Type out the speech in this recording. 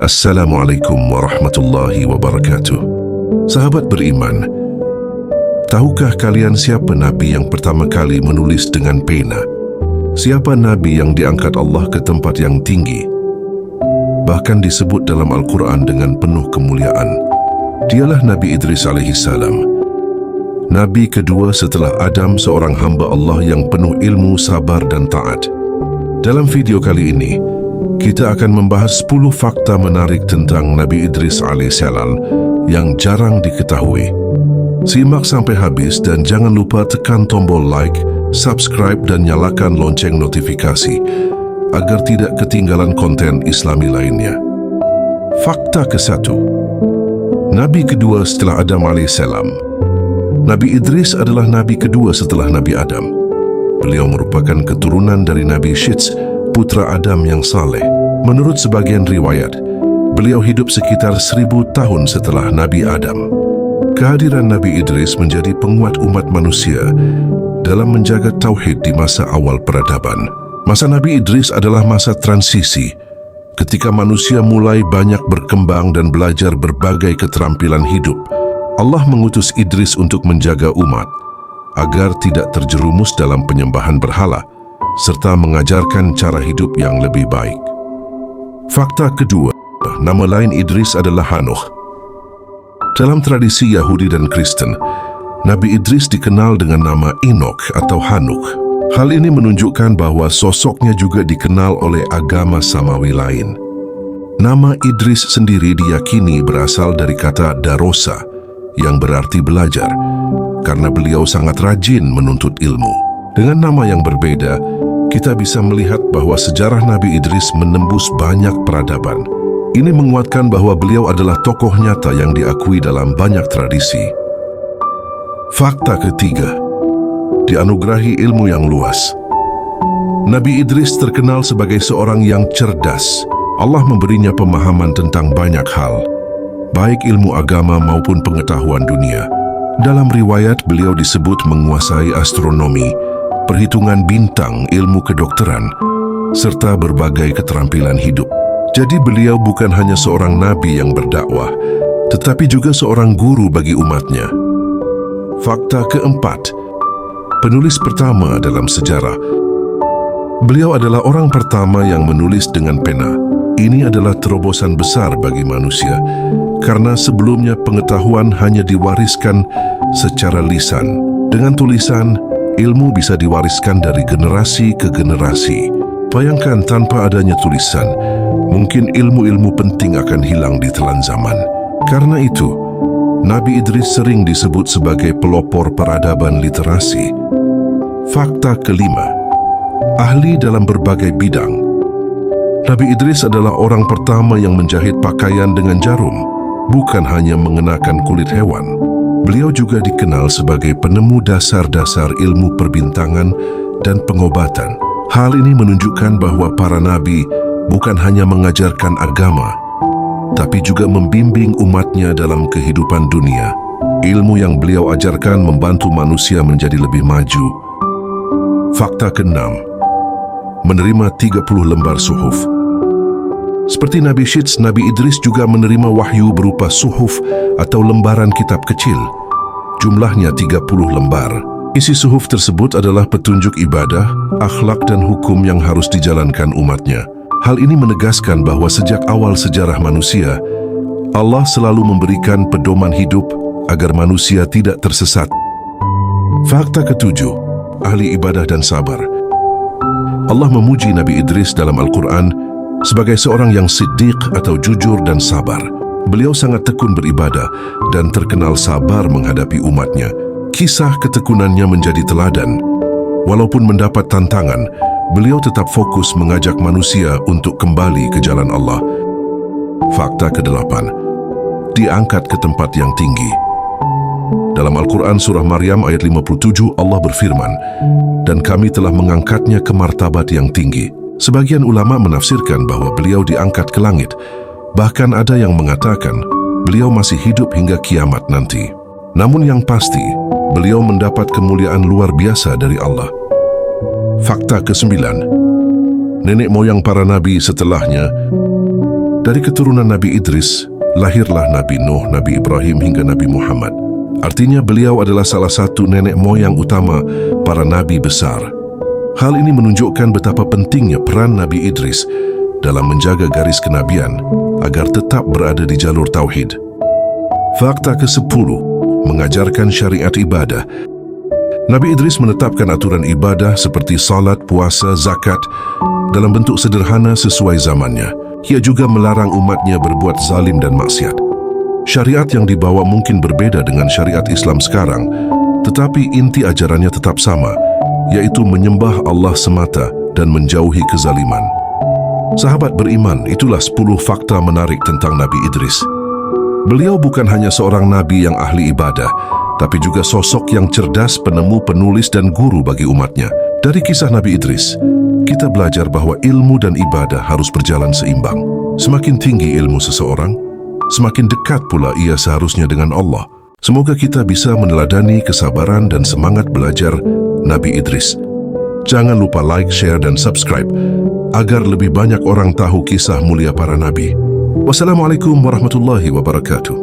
Assalamualaikum warahmatullahi wabarakatuh. Sahabat beriman, tahukah kalian siapa Nabi yang pertama kali menulis dengan pena? Siapa Nabi yang diangkat Allah ke tempat yang tinggi? Bahkan disebut dalam Al-Quran dengan penuh kemuliaan. Dialah Nabi Idris alaihissalam. Nabi kedua setelah Adam, seorang hamba Allah yang penuh ilmu, sabar dan taat. Dalam video kali ini, kita akan membahas 10 fakta menarik tentang Nabi Idris alaihissalam yang jarang diketahui. Simak sampai habis dan jangan lupa tekan tombol like, subscribe dan nyalakan lonceng notifikasi agar tidak ketinggalan konten Islami lainnya. Fakta ke-1. Nabi kedua setelah Adam alaihissalam. Nabi Idris adalah Nabi kedua setelah Nabi Adam. Beliau merupakan keturunan dari Nabi Syits, putra Adam yang saleh. Menurut sebagian riwayat, beliau hidup sekitar 1000 tahun setelah Nabi Adam. Kehadiran Nabi Idris menjadi penguat umat manusia dalam menjaga tauhid di masa awal peradaban. Masa Nabi Idris adalah masa transisi, ketika manusia mulai banyak berkembang dan belajar berbagai keterampilan hidup. Allah mengutus Idris untuk menjaga umat agar tidak terjerumus dalam penyembahan berhala, serta mengajarkan cara hidup yang lebih baik. Fakta kedua, nama lain Idris adalah Hanuh. Dalam tradisi Yahudi dan Kristen, Nabi Idris dikenal dengan nama Enoch atau Hanuk. Hal ini menunjukkan bahwa sosoknya juga dikenal oleh agama Samawi lain. Nama Idris sendiri diyakini berasal dari kata darosa, yang berarti belajar, karena beliau sangat rajin menuntut ilmu. Dengan nama yang berbeda, kita bisa melihat bahwa sejarah Nabi Idris menembus banyak peradaban. Ini menguatkan bahwa beliau adalah tokoh nyata yang diakui dalam banyak tradisi. Fakta ketiga, dianugerahi ilmu yang luas. Nabi Idris terkenal sebagai seorang yang cerdas. Allah memberinya pemahaman tentang banyak hal, baik ilmu agama maupun pengetahuan dunia. Dalam riwayat, beliau disebut menguasai astronomi, perhitungan bintang, ilmu kedokteran, serta berbagai keterampilan hidup. Jadi beliau bukan hanya seorang nabi yang berdakwah, tetapi juga seorang guru bagi umatnya. Fakta keempat, penulis pertama dalam sejarah. Beliau adalah orang pertama yang menulis dengan pena. Ini adalah terobosan besar bagi manusia, karena sebelumnya pengetahuan hanya diwariskan secara lisan. Dengan tulisan, ilmu bisa diwariskan dari generasi ke generasi. Bayangkan tanpa adanya tulisan, mungkin ilmu-ilmu penting akan hilang di telan zaman. Karena itu, Nabi Idris sering disebut sebagai pelopor peradaban literasi. Fakta kelima, ahli dalam berbagai bidang. Nabi Idris adalah orang pertama yang menjahit pakaian dengan jarum, bukan hanya mengenakan kulit hewan. Beliau juga dikenal sebagai penemu dasar-dasar ilmu perbintangan dan pengobatan. Hal ini menunjukkan bahwa para nabi bukan hanya mengajarkan agama, tapi juga membimbing umatnya dalam kehidupan dunia. Ilmu yang beliau ajarkan membantu manusia menjadi lebih maju. Fakta keenam, menerima 30 lembar suhuf. Seperti Nabi Syits, Nabi Idris juga menerima wahyu berupa suhuf atau lembaran kitab kecil. Jumlahnya 30 lembar. Isi suhuf tersebut adalah petunjuk ibadah, akhlak dan hukum yang harus dijalankan umatnya. Hal ini menegaskan bahwa sejak awal sejarah manusia, Allah selalu memberikan pedoman hidup agar manusia tidak tersesat. Fakta ketujuh, ahli ibadah dan sabar. Allah memuji Nabi Idris dalam Al-Quran sebagai seorang yang siddiq atau jujur dan sabar. Beliau sangat tekun beribadah dan terkenal sabar menghadapi umatnya. Kisah ketekunannya menjadi teladan. Walaupun mendapat tantangan, beliau tetap fokus mengajak manusia untuk kembali ke jalan Allah. Fakta ke-8, diangkat ke tempat yang tinggi. Dalam Al-Quran surah Maryam ayat 57, Allah berfirman, "Dan kami telah mengangkatnya ke martabat yang tinggi." Sebagian ulama menafsirkan bahwa beliau diangkat ke langit. Bahkan ada yang mengatakan beliau masih hidup hingga kiamat nanti. Namun yang pasti, beliau mendapat kemuliaan luar biasa dari Allah. Fakta ke-9, nenek moyang para nabi setelahnya. Dari keturunan Nabi Idris, lahirlah Nabi Nuh, Nabi Ibrahim hingga Nabi Muhammad. Artinya beliau adalah salah satu nenek moyang utama para nabi besar. Hal ini menunjukkan betapa pentingnya peran Nabi Idris dalam menjaga garis kenabian agar tetap berada di jalur tauhid. Fakta ke-10, mengajarkan syariat ibadah. Nabi Idris menetapkan aturan ibadah seperti salat, puasa, zakat dalam bentuk sederhana sesuai zamannya. Ia juga melarang umatnya berbuat zalim dan maksiat. Syariat yang dibawa mungkin berbeda dengan syariat Islam sekarang, tetapi inti ajarannya tetap sama, yaitu menyembah Allah semata dan menjauhi kezaliman. Sahabat beriman, itulah 10 fakta menarik tentang Nabi Idris. Beliau bukan hanya seorang nabi yang ahli ibadah, tapi juga sosok yang cerdas, penemu, penulis, dan guru bagi umatnya. Dari kisah Nabi Idris, kita belajar bahwa ilmu dan ibadah harus berjalan seimbang. Semakin tinggi ilmu seseorang, semakin dekat pula ia seharusnya dengan Allah. Semoga kita bisa meneladani kesabaran dan semangat belajar Nabi Idris. Jangan lupa like, share, dan subscribe agar lebih banyak orang tahu kisah mulia para nabi. Wassalamualaikum warahmatullahi wabarakatuh.